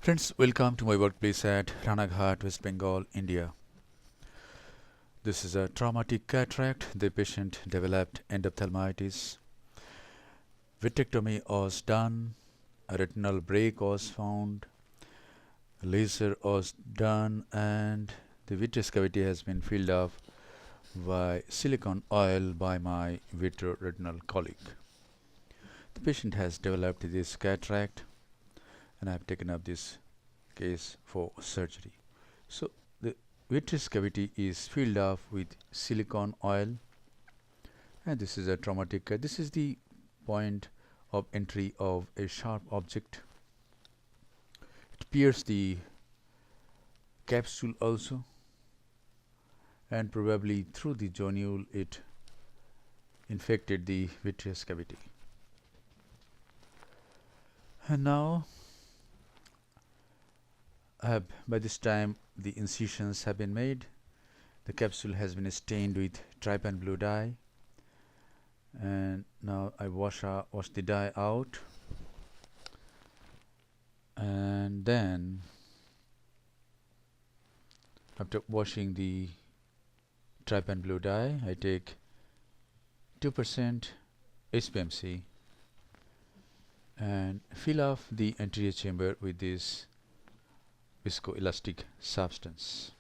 Friends, welcome to my workplace at Ranaghat, West Bengal, India. This is a traumatic cataract. The patient developed endophthalmitis. Vitrectomy was done. A retinal break was found. Laser was done, and the vitreous cavity has been filled up by silicone oil by my vitreoretinal colleague. The patient has developed this cataract, and I have taken up this case for surgery. So the vitreous cavity is filled up with silicone oil, and this is a traumatic cut. This is the point of entry of a sharp object. It pierced the capsule also, and probably through the zonule it infected the vitreous cavity. And now by this time the incisions have been made. The capsule has been stained with trypan blue dye, and now I wash the dye out, and then after washing the trypan blue dye, I take 2% HPMC and fill up the anterior chamber with this viscoelastic substance.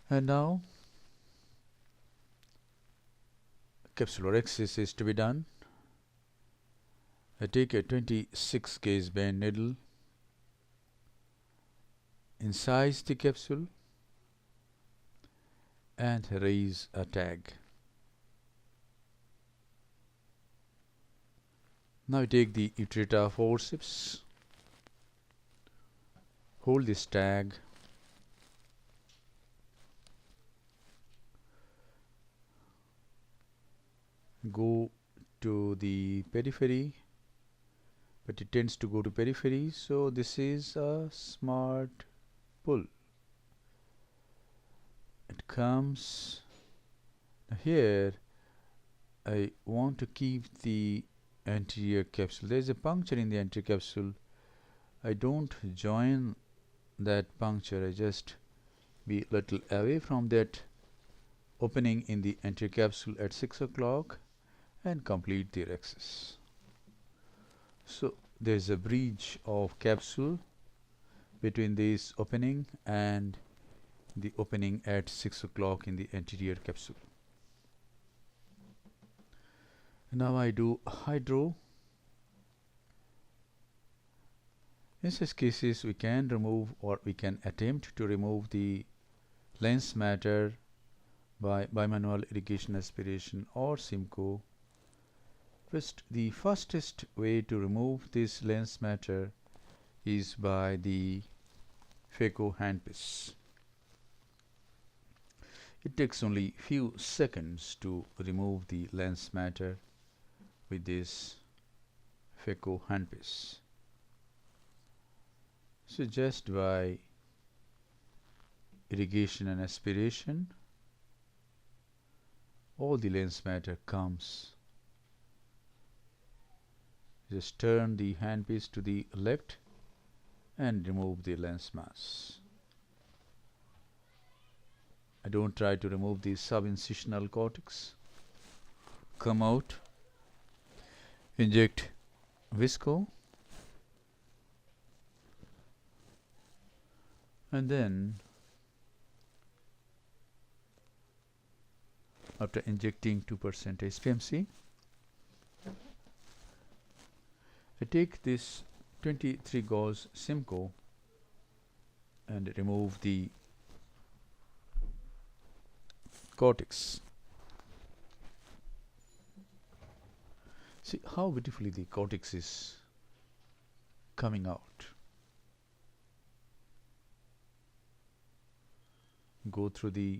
And now capsulorhexis is to be done. I take a 26 gauge bend needle, incise the capsule and raise a tag. Now I take the utreta forceps, hold this tag, go to the periphery, but it tends to go to periphery, so this is a smart pull. It comes here. I want to keep the anterior capsule. There is a puncture in the anterior capsule. I don't join that puncture. I just be little away from that opening in the anterior capsule at 6 o'clock and complete the rhexis. So there is a breach of capsule between this opening and the opening at 6 o'clock in the anterior capsule. Now I do hydro. In such cases we can remove, or we can attempt to remove, the lens matter by bimanual irrigation aspiration or Simcoe. The fastest way to remove this lens matter is by the phaco handpiece. It takes only few seconds to remove the lens matter with this phaco handpiece. So just by irrigation and aspiration, all the lens matter comes. Just turn the handpiece to the left and remove the lens mass. I don't try to remove the subincisional cortex. Come out, inject visco, and then after injecting 2% HPMC, I take this 23 gauge Simcoe and remove the cortex. See how beautifully the cortex is coming out. Go through the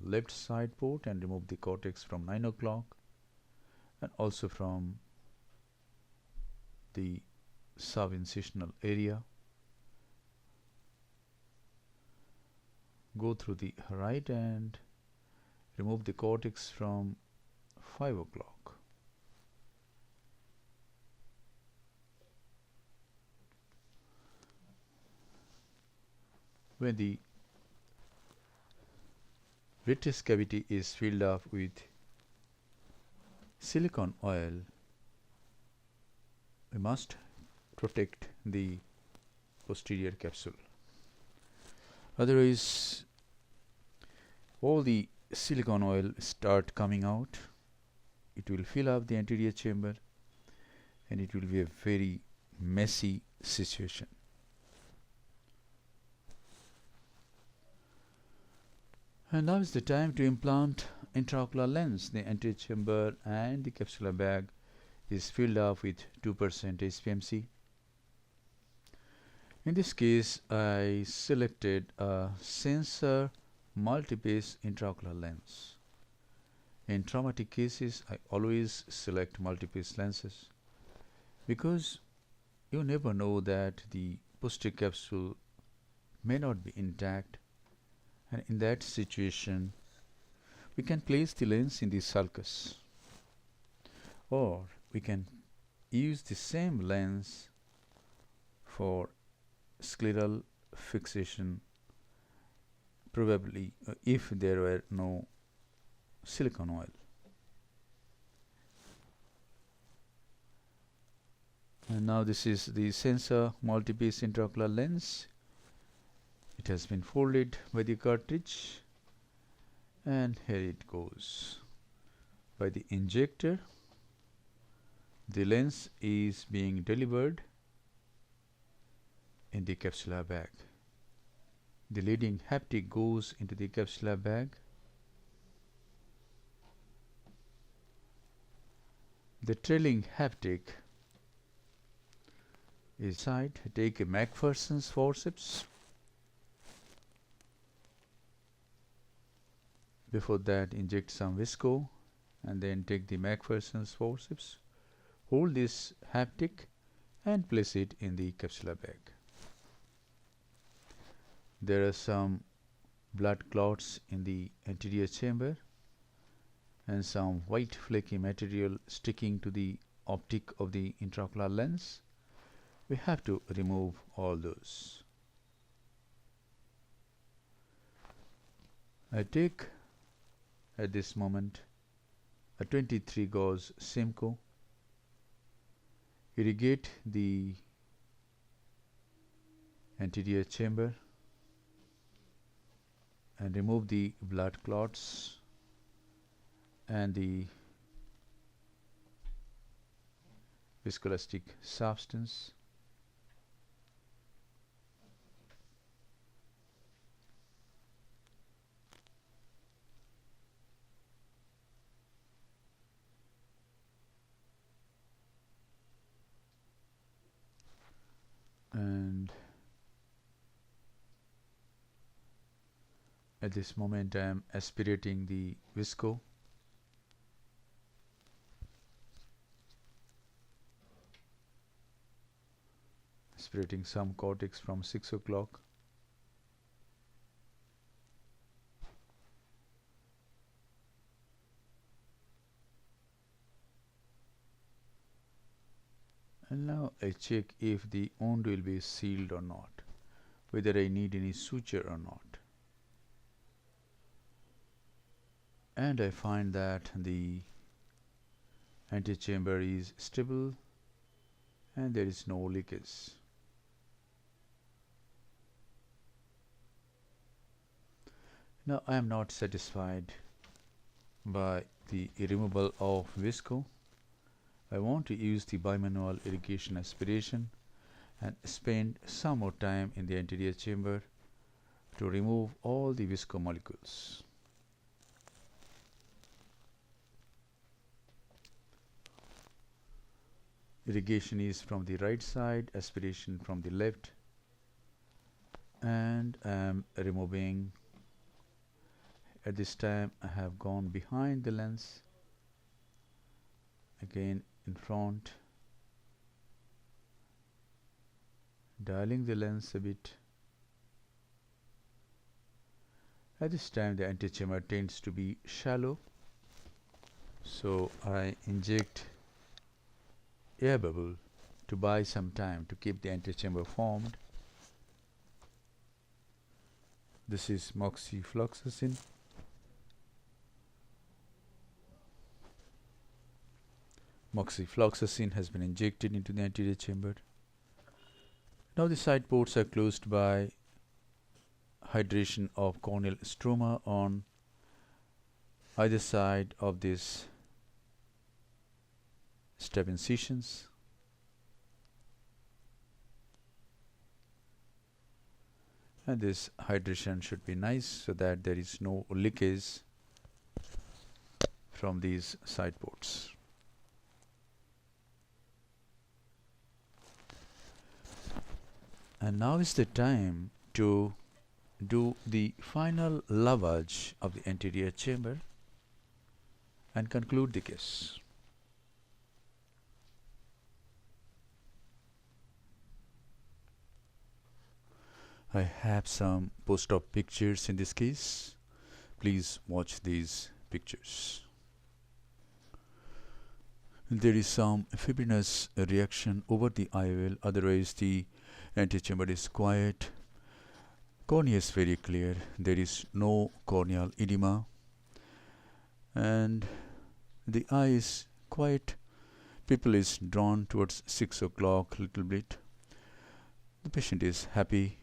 left side port and remove the cortex from 9 o'clock and also from the subincisional area. Go through the right and remove the cortex from 5 o'clock. When the vitreous cavity is filled up with silicone oil, we must protect the posterior capsule. Otherwise, all the silicone oil start coming out. It will fill up the anterior chamber and it will be a very messy situation. And now is the time to implant intraocular lens. The anterior chamber and the capsular bag is filled up with 2% HPMC. In this case, I selected a sensor multi-piece intraocular lens. In traumatic cases, I always select multi-piece lenses because you never know that the posterior capsule may not be intact, and in that situation we can place the lens in the sulcus, or we can use the same lens for scleral fixation, probably if there were no silicone oil. And now this is the sensor multi-piece intraocular lens. It has been folded by the cartridge, and here it goes. By the injector, the lens is being delivered in the capsular bag. The leading haptic goes into the capsular bag. The trailing haptic is side. Take a McPherson's forceps. Before that, inject some visco and then take the McPherson's forceps. Hold this haptic and place it in the capsular bag. There are some blood clots in the anterior chamber and some white flaky material sticking to the optic of the intraocular lens. We have to remove all those. I take at this moment a 23 gauge Simcoe, irrigate the anterior chamber and remove the blood clots and the viscoelastic substance. And at this moment I am aspirating the visco. Aspirating some cortex from 6 o'clock. And now I check if the wound will be sealed or not, whether I need any suture or not. And I find that the antechamber is stable and there is no leakage. Now I am not satisfied by the removal of visco. I want to use the bimanual irrigation aspiration and spend some more time in the anterior chamber to remove all the visco molecules. Irrigation is from the right side, aspiration from the left, and I am removing. At this time I have gone behind the lens, again in front, dialing the lens a bit. At this time the antechamber tends to be shallow, so I inject air bubble to buy some time to keep the antechamber formed. This is moxifloxacin. Moxifloxacin has been injected into the anterior chamber. Now the side ports are closed by hydration of corneal stroma on either side of these step incisions. And this hydration should be nice so that there is no leakage from these side ports. And now is the time to do the final lavage of the anterior chamber and conclude the case. I have some post-op pictures in this case. Please watch these pictures. There is some fibrinous reaction over the IOL, otherwise the antechamber is quiet. Cornea is very clear. There is no corneal edema. And the eye is quite, pupil is drawn towards 6 o'clock little bit. The patient is happy.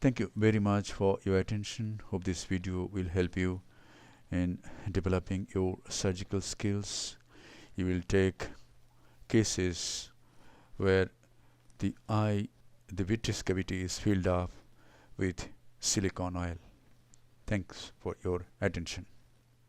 Thank you very much for your attention. Hope this video will help you in developing your surgical skills. You will take cases where the eye, the vitreous cavity is filled up with silicone oil. Thanks for your attention.